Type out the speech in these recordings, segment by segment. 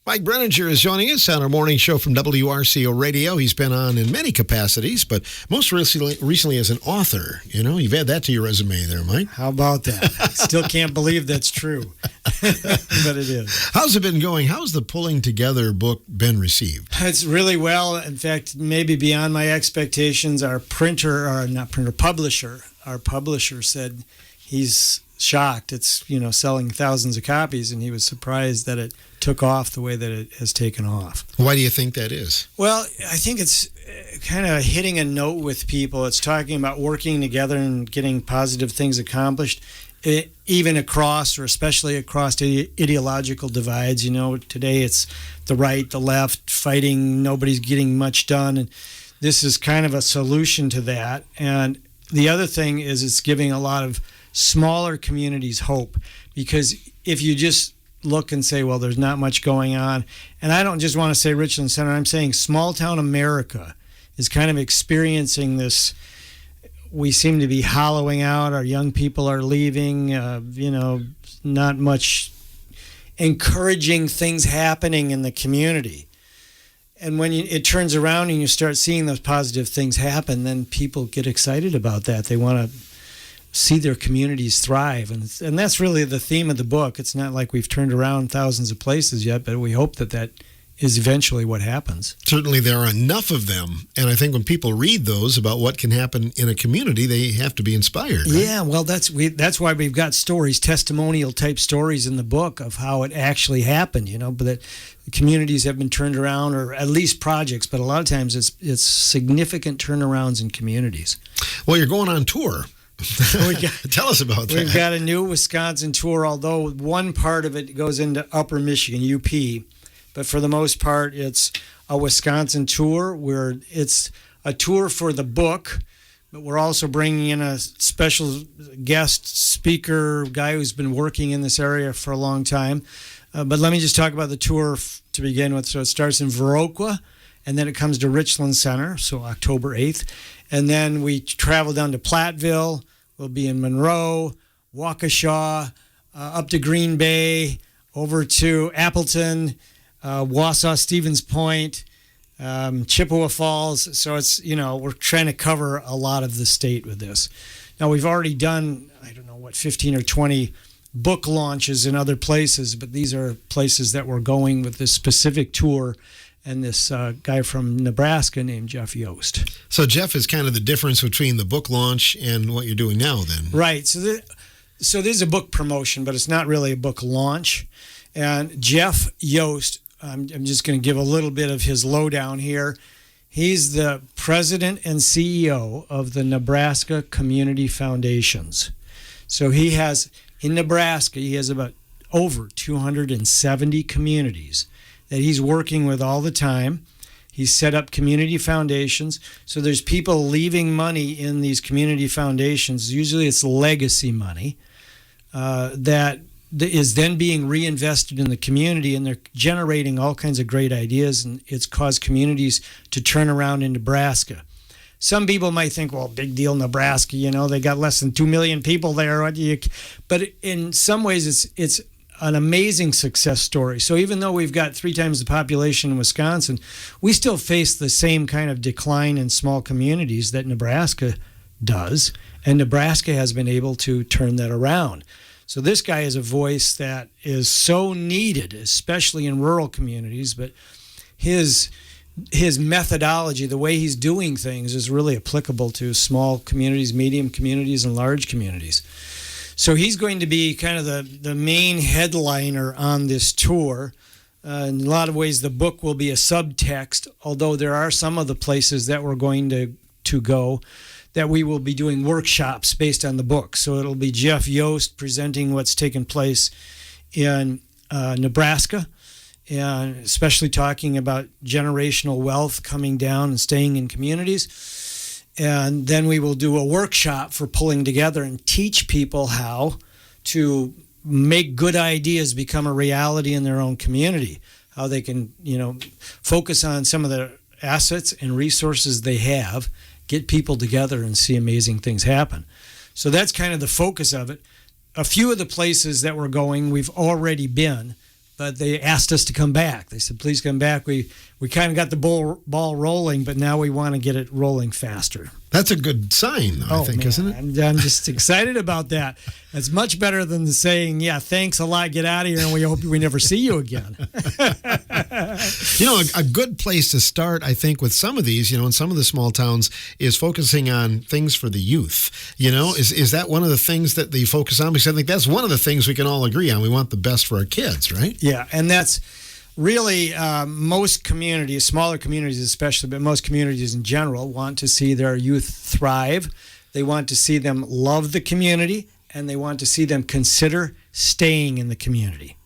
Mike Breininger is joining us on our morning show from WRCO Radio. He's been on in many capacities, but most recently as an author. You know, you've had that to your resume there, Mike. How about that? I still can't believe that's true, but it is. How's it been going? How's the Pulling Together book been received? It's really well. In fact, maybe beyond my expectations. Our publisher said he's shocked. It's, selling thousands of copies, and he was surprised that it took off the way that it has taken off. Why do you think that is? Well, I think it's kind of hitting a note with people. It's talking about working together and getting positive things accomplished, even across, or especially across ideological divides. Today it's the right, the left fighting, nobody's getting much done, and this is kind of a solution to that. And the other thing is it's giving a lot of smaller communities hope, because if you just look and say, well, there's not much going on, and I don't just want to say Richland Center, I'm saying small town America is kind of experiencing this. We seem to be hollowing out. Our young people are leaving, not much encouraging things happening in the community. And when it turns around and you start seeing those positive things happen, then people get excited about that. They want to see their communities thrive. And that's really the theme of the book. It's not like we've turned around thousands of places yet, but we hope that is eventually what happens. Certainly there are enough of them. And I think when people read those about what can happen in a community, they have to be inspired. Right? Yeah, well, that's why we've got stories, testimonial type stories in the book of how it actually happened, but that communities have been turned around, or at least projects, but a lot of times it's significant turnarounds in communities. Well, you're going on tour. Tell us about that. We've got a new Wisconsin tour, although one part of it goes into Upper Michigan, UP. But for the most part, it's a Wisconsin tour where it's a tour for the book, but we're also bringing in a special guest speaker, guy who's been working in this area for a long time. But let me just talk about the tour to begin with. So it starts in Viroqua, and then it comes to Richland Center, so October 8th. And then we travel down to Platteville. We'll be in Monroe, Waukesha, up to Green Bay, over to Appleton, Wausau, Stevens Point, Chippewa Falls. So it's, we're trying to cover a lot of the state with this. Now, we've already done, 15 or 20 book launches in other places, but these are places that we're going with this specific tour. And this guy from Nebraska named Jeff Yost. So Jeff is kind of the difference between the book launch and what you're doing now, then. Right. So this is a book promotion, but it's not really a book launch. And Jeff Yost, I'm just going to give a little bit of his lowdown here. He's the president and CEO of the Nebraska Community Foundations. So he has, in Nebraska, he has about over 270 communities that he's working with all the time. He's set up community foundations. So there's people leaving money in these community foundations. Usually it's legacy money that is then being reinvested in the community, and they're generating all kinds of great ideas, and it's caused communities to turn around in Nebraska. Some people might think, well, big deal, Nebraska, they got less than 2 million people there. But in some ways it's an amazing success story. So even though we've got 3 times the population in Wisconsin, we still face the same kind of decline in small communities that Nebraska does, and Nebraska has been able to turn that around. So this guy is a voice that is so needed, especially in rural communities, but his methodology, the way he's doing things, is really applicable to small communities, medium communities, and large communities. So he's going to be kind of the main headliner on this tour. In a lot of ways, the book will be a subtext, although there are some of the places that we're going to go that we will be doing workshops based on the book. So it'll be Jeff Yost presenting what's taken place in Nebraska, and especially talking about generational wealth coming down and staying in communities. And then we will do a workshop for pulling together and teach people how to make good ideas become a reality in their own community, how they can, focus on some of the assets and resources they have, get people together and see amazing things happen. So that's kind of the focus of it. A few of the places that we're going, we've already been, but they asked us to come back. They said, please come back. We kind of got the ball rolling, but now we want to get it rolling faster. That's a good sign, I think, isn't it? I'm just excited about that. It's much better than the saying, yeah, thanks a lot, get out of here, and we hope we never see you again. A good place to start, I think, with some of these, in some of the small towns, is focusing on things for the youth. Is that one of the things that they focus on? Because I think that's one of the things we can all agree on. We want the best for our kids, right? Yeah, and that's really most communities, smaller communities especially, but most communities in general, want to see their youth thrive. They want to see them love the community, and they want to see them consider staying in the community.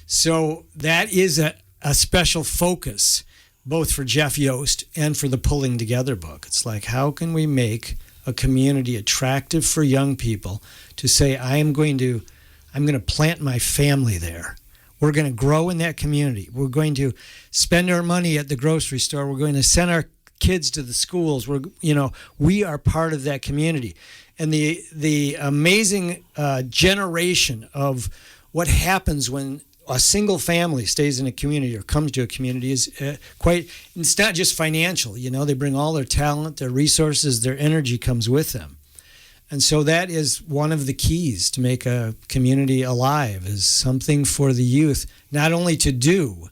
So that is a special focus, both for Jeff Yost and for the Pulling Together book. It's like, how can we make a community attractive for young people to say, I'm going to plant my family there. We're going to grow in that community. We're going to spend our money at the grocery store. We're going to send our kids to the schools. We are part of that community. And the amazing generation of what happens when a single family stays in a community or comes to a community is it's not just financial. They bring all their talent, their resources, their energy comes with them. And so that is one of the keys to make a community alive, is something for the youth, not only to do,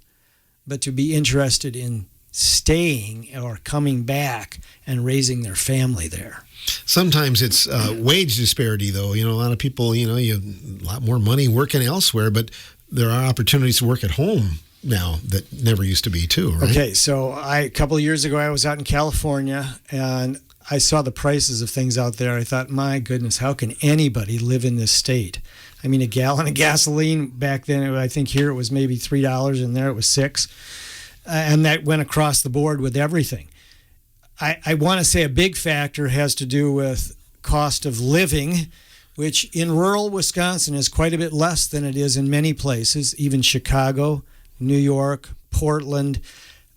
but to be interested in staying or coming back and raising their family there. Sometimes it's wage disparity, though. A lot of people, you have a lot more money working elsewhere, but there are opportunities to work at home now that never used to be too, right? Okay, so a couple of years ago, I was out in California, and I saw the prices of things out there. I thought, my goodness, how can anybody live in this state? I mean, a gallon of gasoline back then, I think here it was maybe $3, and there it was $6. And that went across the board with everything. I want to say a big factor has to do with cost of living, which in rural Wisconsin is quite a bit less than it is in many places, even Chicago, New York, Portland,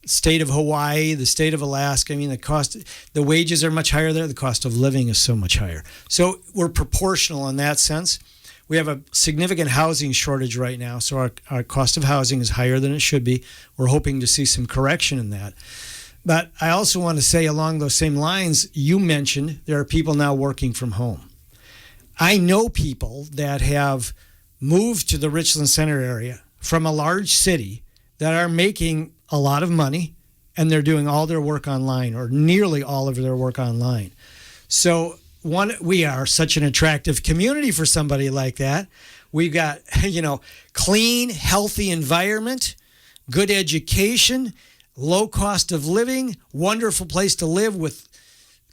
state of Hawaii, the state of Alaska. I mean, the wages are much higher there. The cost of living is so much higher. So we're proportional in that sense. We have a significant housing shortage right now, so our cost of housing is higher than it should be. We're hoping to see some correction in that. But I also want to say, along those same lines, you mentioned there are people now working from home. I know people that have moved to the Richland Center area from a large city that are making a lot of money, and they're doing all their work online, or nearly all of their work online. So we are such an attractive community for somebody like that. We've got, clean, healthy environment, good education, low cost of living, wonderful place to live with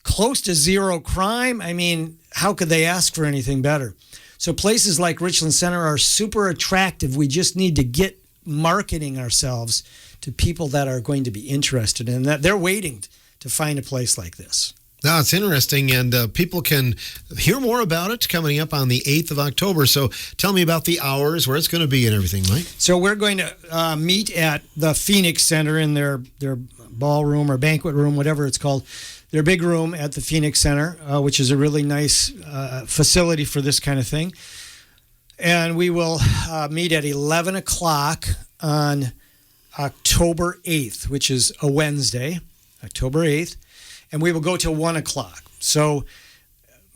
close to zero crime. I mean, how could they ask for anything better? So places like Richland Center are super attractive. We just need to get marketing ourselves to people that are going to be interested in that. They're waiting to find a place like this. No, it's interesting, and people can hear more about it coming up on the 8th of October. So tell me about the hours, where it's going to be and everything, Mike. So we're going to meet at the Phoenix Center in their ballroom or banquet room, whatever it's called, their big room at the Phoenix Center, which is a really nice facility for this kind of thing. And we will meet at 11 o'clock on October 8th, which is a Wednesday, October 8th. And we will go till 1 o'clock. So,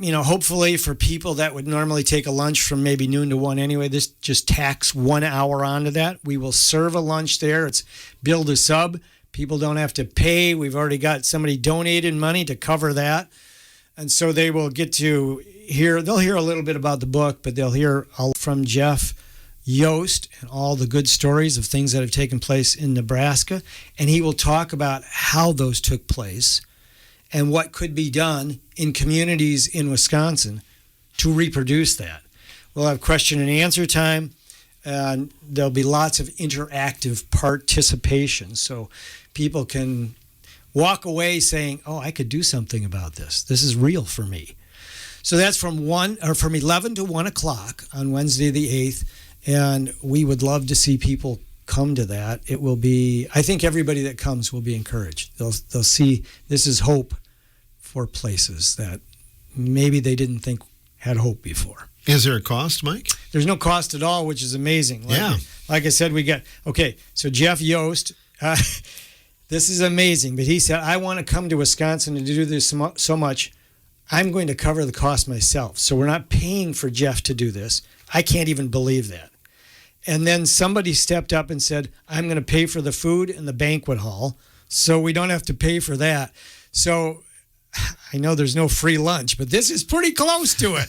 hopefully for people that would normally take a lunch from maybe noon to 1 anyway, this just tacks 1 hour onto that. We will serve a lunch there. It's billed a sub. People don't have to pay. We've already got somebody donated money to cover that. And so they will get to they'll hear a little bit about the book, but they'll hear from Jeff Yost and all the good stories of things that have taken place in Nebraska. And he will talk about how those took place and what could be done in communities in Wisconsin to reproduce that. We'll have question and answer time, and there'll be lots of interactive participation, so people can walk away saying, oh, I could do something about this. This is real for me. So that's from 11 to 1 o'clock on Wednesday the 8th, and we would love to see people come to that. It will be, I think everybody that comes will be encouraged. They'll see this is hope for places that maybe they didn't think had hope before. Is there a cost, Mike? There's no cost at all, which is amazing. Yeah. like I said, so Jeff Yost, this is amazing, but he said, I want to come to Wisconsin and do this so much, I'm going to cover the cost myself. So we're not paying for Jeff to do this. I can't even believe that. And then somebody stepped up and said, I'm going to pay for the food in the banquet hall, so we don't have to pay for that. So I know there's no free lunch, but this is pretty close to it.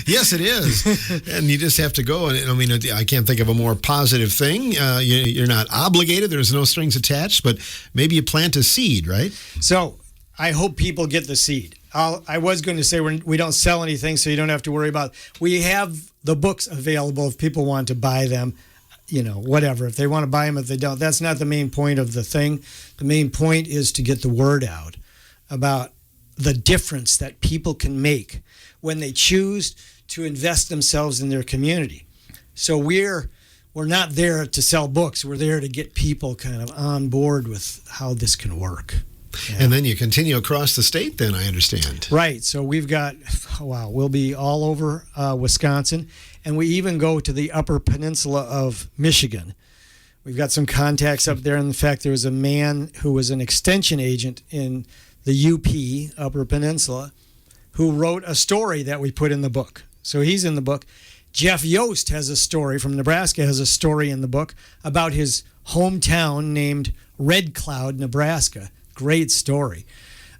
Yes, it is. And you just have to go. And I mean, I can't think of a more positive thing. You're not obligated. There's no strings attached, but maybe you plant a seed, right? So I hope people get the seed. I was going to say we don't sell anything, so you don't have to worry about it. We have the books available if people want to buy them, whatever. If they want to buy them, if they don't, that's not the main point of the thing. The main point is to get the word out about the difference that people can make when they choose to invest themselves in their community. So we're not there to sell books. We're there to get people kind of on board with how this can work. Yeah. And then you continue across the state then, I understand. Right. So we've got, we'll be all over Wisconsin, and we even go to the Upper Peninsula of Michigan. We've got some contacts up there. In fact, there was a man who was an extension agent in the UP, Upper Peninsula, who wrote a story that we put in the book. So he's in the book. Jeff Yost has a story from Nebraska, has a story in the book about his hometown named Red Cloud, Nebraska. Great story.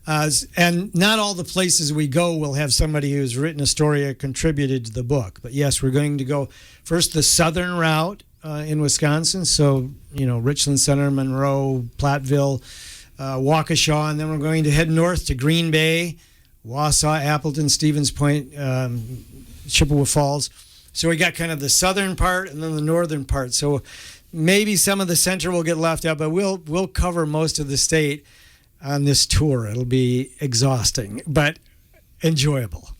And not all the places we go will have somebody who's written a story or contributed to the book. But yes, we're going to go first the southern route in Wisconsin. So, Richland Center, Monroe, Platteville, Waukesha. And then we're going to head north to Green Bay, Wausau, Appleton, Stevens Point, Chippewa Falls. So we got kind of the southern part and then the northern part. So maybe some of the center will get left out, but we'll cover most of the state on this tour. It'll be exhausting, but enjoyable.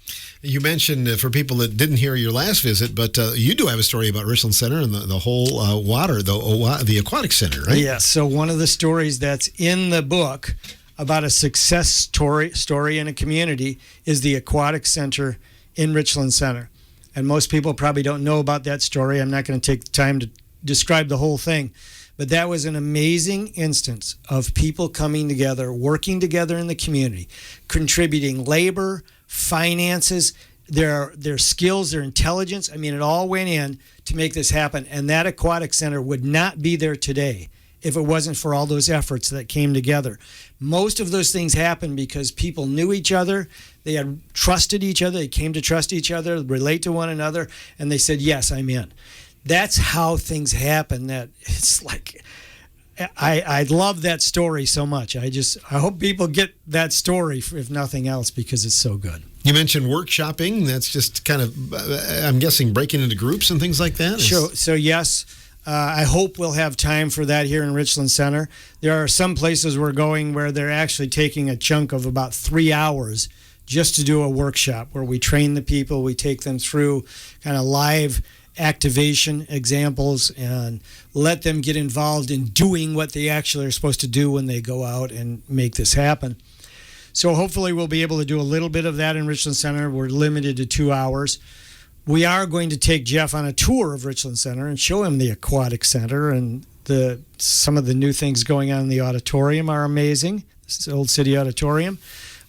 You mentioned, for people that didn't hear your last visit, but you do have a story about Richland Center and the whole the aquatic center, right? Yes. So one of the stories that's in the book about a success story in a community is the aquatic center in Richland Center. And most people probably don't know about that story. I'm not going to take the time to describe the whole thing. But that was an amazing instance of people coming together, working together in the community, contributing labor, finances, their skills, their intelligence. I mean, it all went in to make this happen. And that aquatic center would not be there today if it wasn't for all those efforts that came together. Most of those things happened because people knew each other. They had trusted each other. They came to trust each other, relate to one another, and they said, yes, I'm in. That's how things happen. That it's like, I love that story so much. I hope people get that story, if nothing else, because it's so good. You mentioned workshopping. That's just kind of, I'm guessing, breaking into groups and things like that? Sure. So, yes, I hope we'll have time for that here in Richland Center. There are some places we're going where they're actually taking a chunk of about 3 hours just to do a workshop where we train the people, we take them through kind of live activation examples and let them get involved in doing what they actually are supposed to do when they go out and make this happen. So hopefully we'll be able to do a little bit of that in Richland Center. We're limited to 2 hours. We are going to take Jeff on a tour of Richland Center and show him the aquatic center, and some of the new things going on in the auditorium are amazing. This is Old City Auditorium.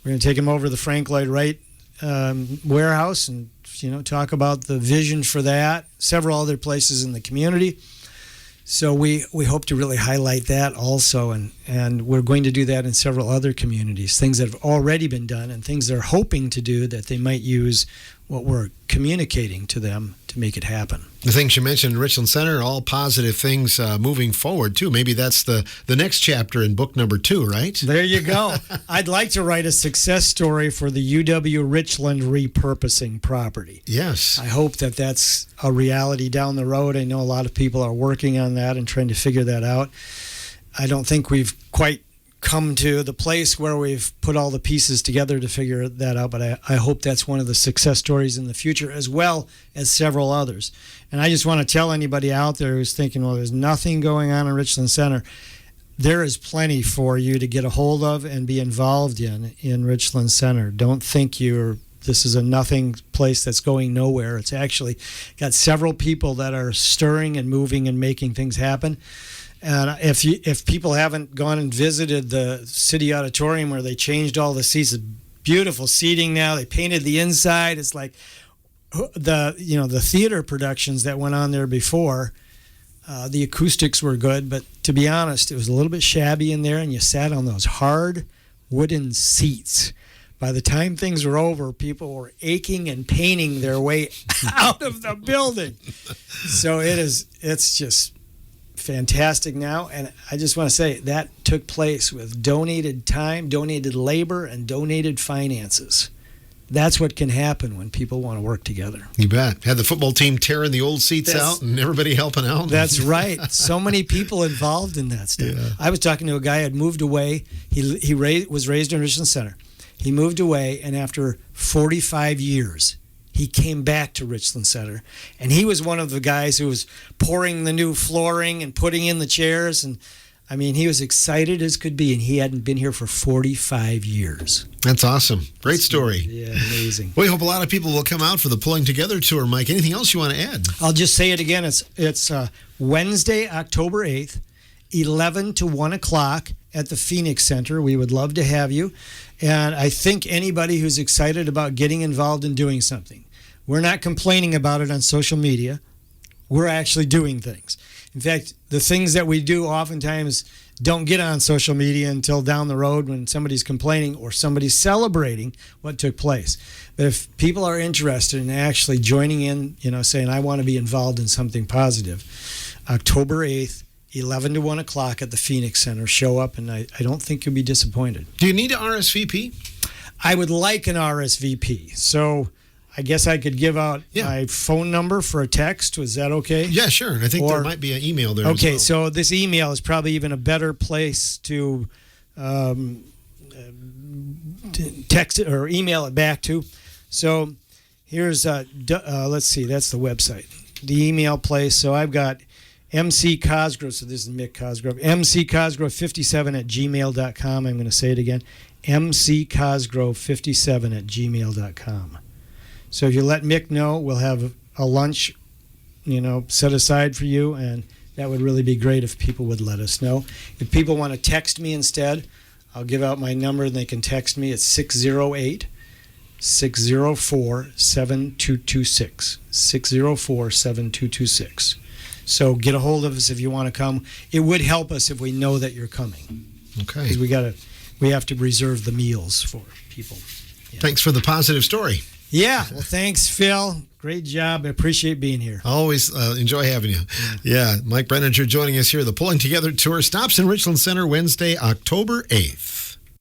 We're going to take him over to the Frank Lloyd Wright warehouse and talk about the vision for that, several other places in the community. So we hope to really highlight that also, and we're going to do that in several other communities, things that have already been done and things they're hoping to do that they might use what we're communicating to them to make it happen. The things you mentioned in Richland Center are all positive things moving forward, too. Maybe that's the next chapter in book number 2, right? There you go. I'd like to write a success story for the UW Richland repurposing property. Yes. I hope that that's a reality down the road. I know a lot of people are working on that and trying to figure that out. I don't think we've quite come to the place where we've put all the pieces together to figure that out, but I hope that's one of the success stories in the future, as well as several others. And I just want to tell anybody out there who's thinking, well, there's nothing going on in Richland Center. There is plenty for you to get a hold of and be involved in Richland Center. Don't think you're this is a nothing place that's going nowhere. It's actually got several people that are stirring and moving and making things happen. And if people haven't gone and visited the city auditorium where they changed all the seats, it's beautiful seating now. They painted the inside. It's like the theater productions that went on there before. The acoustics were good, but to be honest, it was a little bit shabby in there, and you sat on those hard wooden seats. By the time things were over, people were aching and paining their way out of the building. So it's just fantastic now, and I just want to say that took place with donated time, donated labor, and donated finances. That's what can happen when people want to work together. You bet. Had the football team tearing the old seats out and everybody helping out. That's right. So many people involved in that stuff. Yeah. I was talking to a guy who had moved away. He was raised in Richland Center. He moved away, and after 45 years, he came back to Richland Center. And he was one of the guys who was pouring the new flooring and putting in the chairs. And I mean, he was excited as could be, and he hadn't been here for 45 years. That's awesome. Great story. Yeah, amazing. We hope a lot of people will come out for the Pulling Together tour, Mike. Anything else you want to add? I'll just say it again. It's Wednesday, October 8th, 11 to 1 o'clock at the Phoenix Center. We would love to have you. And I think anybody who's excited about getting involved in doing something, we're not complaining about it on social media. We're actually doing things. In fact, the things that we do oftentimes don't get on social media until down the road when somebody's complaining or somebody's celebrating what took place. But if people are interested in actually joining in, saying, I want to be involved in something positive, October 8th, 11 to 1 o'clock at the Phoenix Center. Show up, and I don't think you'll be disappointed. Do you need to RSVP? I would like an RSVP. So I guess I could give out my phone number for a text. Was that okay? Yeah, sure. I think there might be an email there as well. So this email is probably even a better place to text it or email it back to. So here's, let's see, that's the website. The email place. So I've got MC Cosgrove, so this is Mick Cosgrove, mccosgrove57@gmail.com. I'm going to say it again, mccosgrove57@gmail.com. So if you let Mick know, we'll have a lunch, set aside for you, and that would really be great if people would let us know. If people want to text me instead, I'll give out my number, and they can text me at 608-604-7226, 604-7226. So get a hold of us if you want to come. It would help us if we know that you're coming. Okay. Because we have to reserve the meals for people. Yeah. Thanks for the positive story. Yeah. Well, thanks, Phil. Great job. I appreciate being here. Always enjoy having you. Yeah. Mike Breininger joining us here. The Pulling Together Tour stops in Richland Center Wednesday, October 8th.